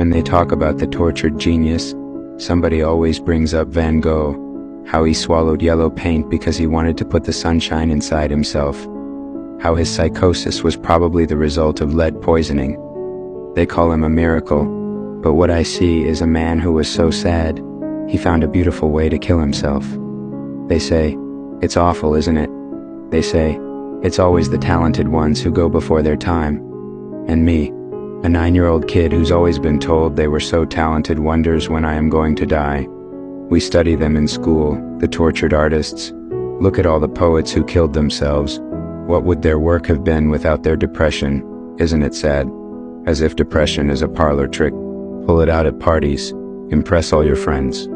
When they talk about the tortured genius, somebody always brings up Van Gogh, how he swallowed yellow paint because he wanted to put the sunshine inside himself, how his psychosis was probably the result of lead poisoning. They call him a miracle, but what I see is a man who was so sad, he found a beautiful way to kill himself. They say, "It's awful, isn't it?" They say, "It's always the talented ones who go before their time." And me, a 9-year-old kid who's always been told they were so talented, wonders when I am going to die. We study them in school, the tortured artists. Look at all the poets who killed themselves. What would their work have been without their depression? Isn't it sad? As if depression is a parlor trick. Pull it out at parties. Impress all your friends.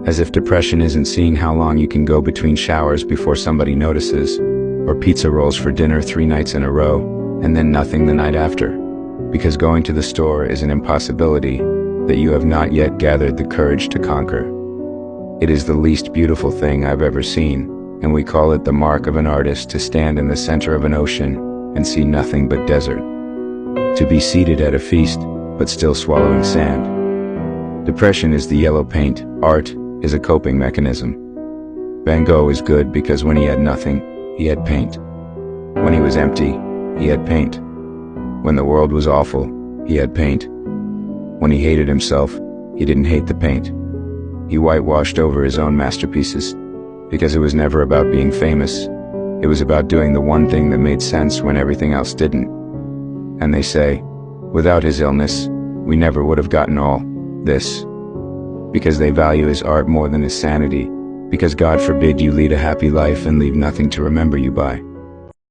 As if depression isn't seeing how long you can go between showers before somebody notices, or pizza rolls for dinner 3 nights in a row, and then nothing the night after. Because going to the store is an impossibility that you have not yet gathered the courage to conquer. It is the least beautiful thing I've ever seen, and we call it the mark of an artist to stand in the center of an ocean and see nothing but desert. To be seated at a feast, but still swallowing sand. Depression is the yellow paint. Art is a coping mechanism. Van Gogh is good because when he had nothing, he had paint. When he was empty, he had paint. When the world was awful, he had paint. When he hated himself, he didn't hate the paint. He whitewashed over his own masterpieces, because it was never about being famous. It was about doing the one thing that made sense when everything else didn't. And they say, without his illness, we never would have gotten all this. Because they value his art more than his sanity. Because God forbid you lead a happy life and leave nothing to remember you by.